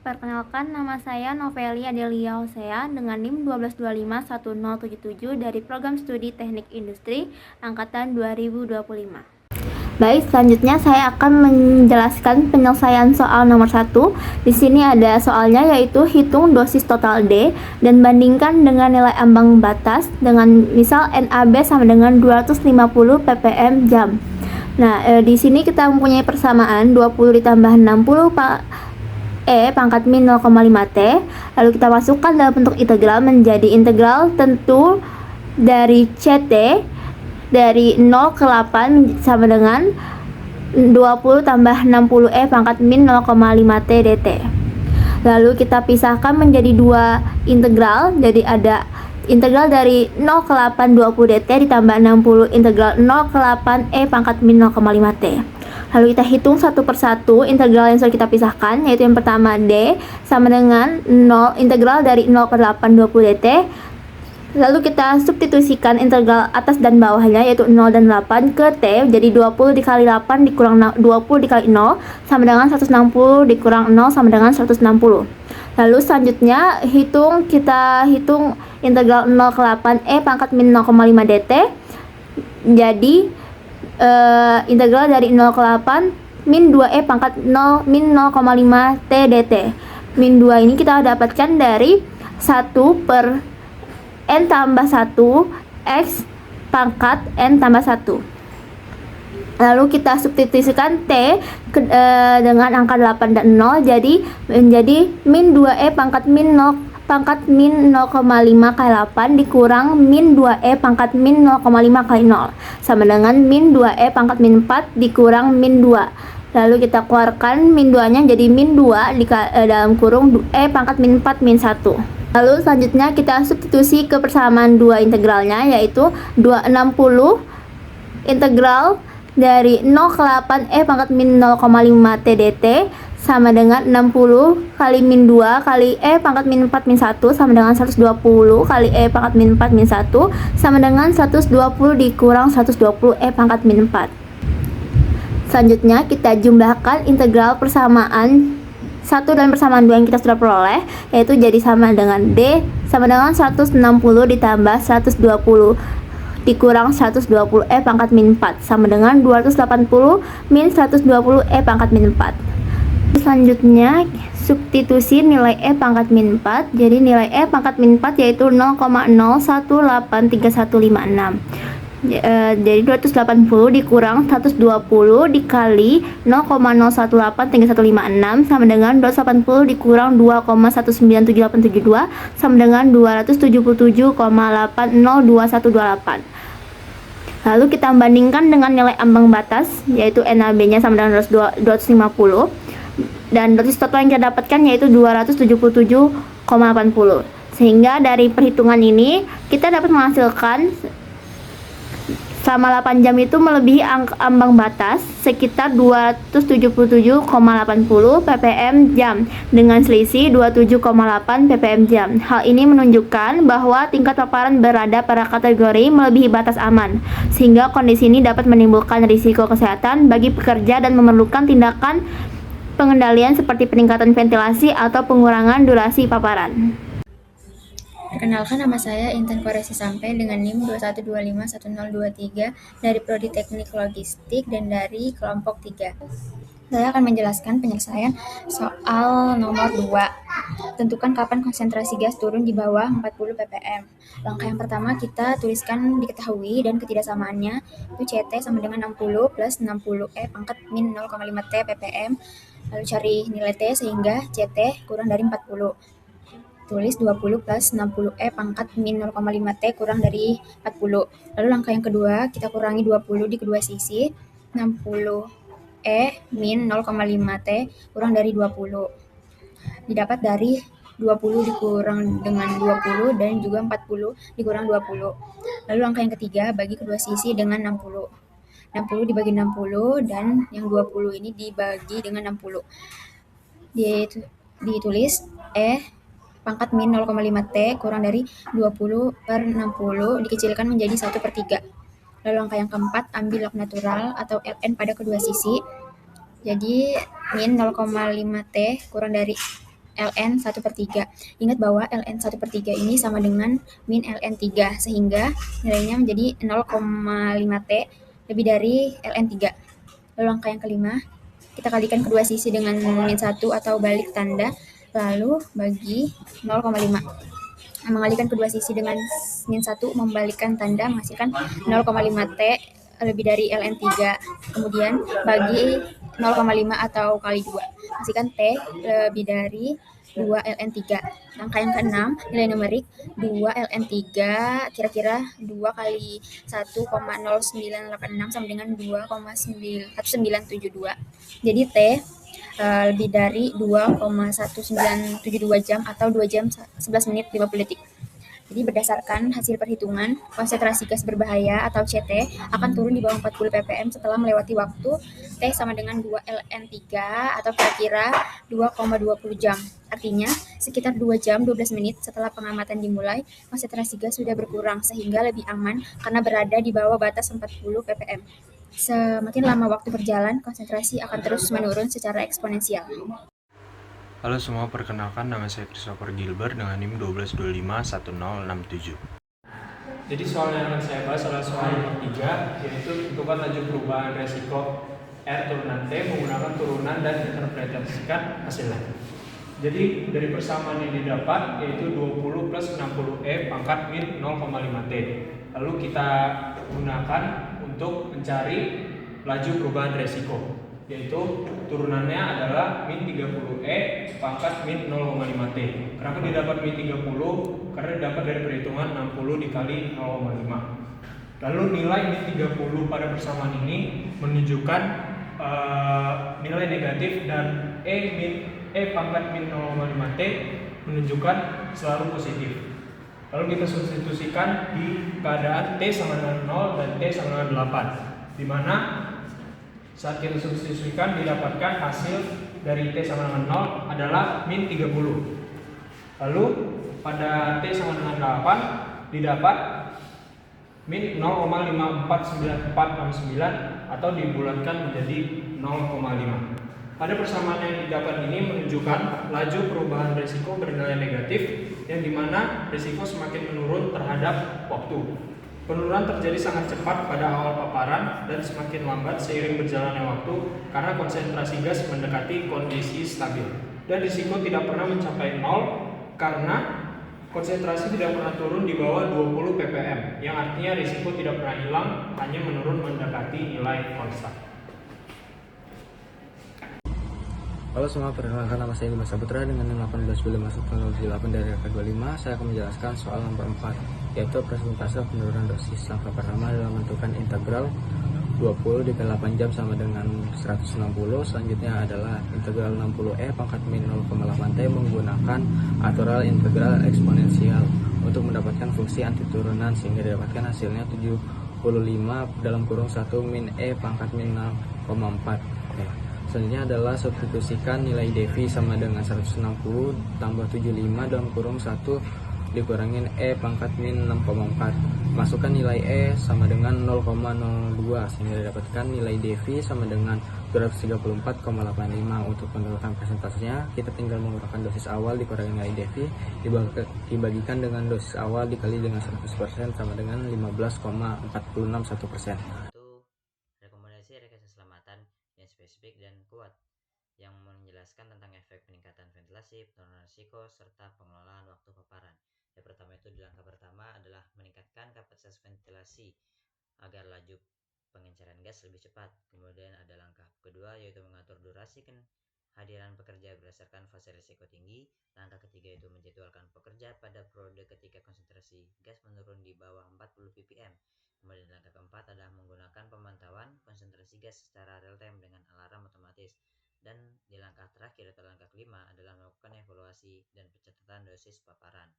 Perkenalkan, nama saya Noveli Adelia Hosea dengan NIM 12251077 dari Program Studi Teknik Industri Angkatan 2025. Baik, selanjutnya saya akan menjelaskan penyelesaian soal nomor 1. Di sini ada soalnya, yaitu hitung dosis total D dan bandingkan dengan nilai ambang batas dengan misal NaB sama dengan 250 ppm jam. Nah, di sini kita mempunyai persamaan 20 ditambah 60 pangkat min 0,5 T. Lalu kita masukkan dalam bentuk integral menjadi integral tentu dari CT dari 0 ke 8 sama dengan 20 tambah 60 pangkat min 0,5 T dt. Lalu kita pisahkan menjadi dua integral, jadi ada integral dari 0 ke 8 20 dt ditambah 60 integral 0 ke 8 pangkat min 0,5 T. Lalu kita hitung satu persatu integral yang sudah kita pisahkan, yaitu yang pertama D sama dengan 0 integral dari 0 ke 8 20 dt. Lalu kita substitusikan integral atas dan bawahnya, yaitu 0 dan 8 ke T, jadi 20 dikali 8 dikurang 20 dikali 0 sama dengan 160 dikurang 0 sama dengan 160. Lalu selanjutnya kita hitung integral 0 ke 8 pangkat min 0,5 dt. Jadi integral dari 0 ke 8 min 2 pangkat 0 min 0,5 T dt. Min 2 ini kita dapatkan dari 1 per N tambah 1 X pangkat N tambah 1. Lalu kita substitusikan T dengan angka 8 dan 0, jadi menjadi min 2 pangkat min 0 pangkat min 0,5 kali 8 dikurang min 2 pangkat min 0,5 kali 0 sama dengan min 2 pangkat min 4 dikurang min 2. Lalu kita keluarkan min 2 nya jadi min 2 dalam kurung pangkat min 4 min 1. Lalu selanjutnya kita substitusi ke persamaan dua integralnya, yaitu 260 integral dari 0 ke 8 pangkat min 0,5 T dt sama dengan 60 kali min 2 kali pangkat min 4 min 1 sama dengan 120 kali pangkat min 4 min 1 sama dengan 120 dikurang 120 pangkat min 4. Selanjutnya kita jumlahkan integral persamaan 1 dan persamaan 2 yang kita sudah peroleh, yaitu jadi sama dengan D sama dengan 160 ditambah 120 dikurang 120 pangkat min 4 sama dengan 280 min 120 pangkat min 4. Selanjutnya substitusi nilai pangkat min 4. Jadi nilai pangkat min 4 yaitu 0,0183156. Jadi 280 dikurang 120 dikali 0,0183156 sama dengan 280 dikurang 2,197872 sama dengan 277,802128. Lalu kita bandingkan dengan nilai ambang batas, yaitu NaB nya sama dengan 250 dan dosis total yang kita dapatkan yaitu 277,80. Sehingga dari perhitungan ini kita dapat menghasilkan selama 8 jam itu melebihi ambang batas sekitar 277,80 ppm jam dengan selisih 27,8 ppm jam. Hal ini menunjukkan bahwa tingkat paparan berada pada kategori melebihi batas aman, sehingga kondisi ini dapat menimbulkan risiko kesehatan bagi pekerja dan memerlukan tindakan pengendalian seperti peningkatan ventilasi atau pengurangan durasi paparan. Perkenalkan, nama saya Intan Koresi Sampai dengan NIM 21251023 dari Prodi Teknik Logistik dan dari kelompok 3. Saya akan menjelaskan penyelesaian soal nomor 2. Tentukan kapan konsentrasi gas turun di bawah 40 ppm. Langkah yang pertama kita tuliskan diketahui dan ketidaksamaannya, itu CT sama dengan 60 plus 60 pangkat min 0,5 T ppm. Lalu cari nilai T sehingga CT kurang dari 40. Tulis 20 plus 60 pangkat min 0,5 T kurang dari 40. Lalu langkah yang kedua, kita kurangi 20 di kedua sisi, 60 min 0,5 T kurang dari 20. Didapat dari 20 dikurang dengan 20 dan juga 40 dikurang 20. Lalu langkah yang ketiga, bagi kedua sisi dengan 60. 60 dibagi 60 dan yang 20 ini dibagi dengan 60. Ditulis pangkat min 0,5 T kurang dari 20 per 60 dikecilkan menjadi 1/3. Lalu langkah yang keempat, ambil log natural atau ln pada kedua sisi. Jadi min 0,5 T kurang dari ln 1/3. Ingat bahwa ln 1/3 ini sama dengan min ln 3, sehingga nilainya menjadi 0,5 T lebih dari ln 3. Lalu langkah yang kelima, kita kalikan kedua sisi dengan min 1 atau balik tanda, lalu bagi 0,5. Mengalihkan kedua sisi dengan min 1 membalikkan tanda menghasilkan 0,5 T lebih dari ln 3. Kemudian bagi 0,5 atau kali 2 hasilkan T lebih dari 2 ln 3. Langkah yang keenam, nilai numerik 2 ln 3 kira-kira 2 kali 1,0986 sama dengan 2,1972. Jadi T lebih dari 2,1972 jam atau 2 jam 11 menit 50 detik. Jadi berdasarkan hasil perhitungan, konsentrasi gas berbahaya atau CT akan turun di bawah 40 ppm setelah melewati waktu T sama dengan 2 ln 3 atau kira-kira 2,20 jam. Artinya, sekitar 2 jam 12 menit setelah pengamatan dimulai, konsentrasi gas sudah berkurang sehingga lebih aman karena berada di bawah batas 40 ppm. Semakin lama waktu berjalan, konsentrasi akan terus menurun secara eksponensial. Halo semua, perkenalkan nama saya Christopher Gilbert dengan NIM 122511067. Jadi soal yang akan saya bahas adalah soal nomor 3, yaitu tentukan laju perubahan resiko R turunan T menggunakan turunan dan interpretasikan hasilnya. Jadi dari persamaan yang didapat yaitu 20 plus 60E pangkat min 0,5T. Lalu kita gunakan untuk mencari laju perubahan resiko, yaitu turunannya adalah min 30E pangkat min 0,5T. Kenapa didapat min 30? Karena didapat dari perhitungan 60 dikali 0,5. Lalu nilai min 30 pada persamaan ini menunjukkan nilai negatif, dan E pangkat min 0,5T menunjukkan selalu positif. Lalu kita substitusikan di keadaan T sama dengan 0 dan T sama dengan 8, di mana saat kita substitusikan didapatkan hasil dari T sama dengan 0 adalah min 30. Lalu pada T sama dengan 8 didapat min 0,54969 atau dibulatkan menjadi 0,5. Pada persamaan yang didapat ini menunjukkan laju perubahan risiko bernilai negatif, yang dimana risiko semakin menurun terhadap waktu. Penurunan terjadi sangat cepat pada awal paparan dan semakin lambat seiring berjalannya waktu karena konsentrasi gas mendekati kondisi stabil. Dan risiko tidak pernah mencapai 0 karena konsentrasi tidak pernah turun di bawah 20 ppm, yang artinya risiko tidak pernah hilang, hanya menurun mendekati nilai konstan. Halo semua, perkenalkan nama saya Dimas Saputra dengan 18.5.08 dari angka 25. Saya akan menjelaskan soal nomor 4, yaitu persentase penurunan dosis. Langkah pertama adalah menentukan integral 20 dikali 8 jam sama dengan 160. Selanjutnya adalah integral 60E pangkat min 0,8T menggunakan aturan integral eksponensial untuk mendapatkan fungsi anti turunan, sehingga didapatkan hasilnya 75 dalam kurung 1 min E pangkat min 0,4. Selanjutnya adalah substitusikan nilai devi sama dengan 160 tambah 75 dalam kurung 1 dikurangin E pangkat min 6,4. Masukkan nilai E sama dengan 0,02 sehingga didapatkan nilai devi sama dengan 234,85. Untuk menentukan persentasenya, kita tinggal menggunakan dosis awal dikurangi nilai devi dibagikan dengan dosis awal dikali dengan 100% sama dengan 15,461%. Rekomendasi rekayasa keselamatan yang spesifik dan kuat yang menjelaskan tentang efek peningkatan ventilasi, penurunan risiko, serta pengelolaan waktu paparan. Yang pertama itu di langkah pertama adalah meningkatkan kapasitas ventilasi agar laju pengenceran gas lebih cepat. Kemudian ada langkah kedua yaitu mengatur durasi kehadiran pekerja berdasarkan fase risiko tinggi. Langkah ketiga itu menjadwalkan pekerja pada periode ketika konsentrasi gas menurun di bawah 40 ppm. Kemudian langkah keempat adalah menggunakan pemantauan konsentrasi gas secara real time dengan alarm otomatis. Dan di langkah terakhir atau langkah kelima adalah melakukan evaluasi dan pencatatan dosis paparan.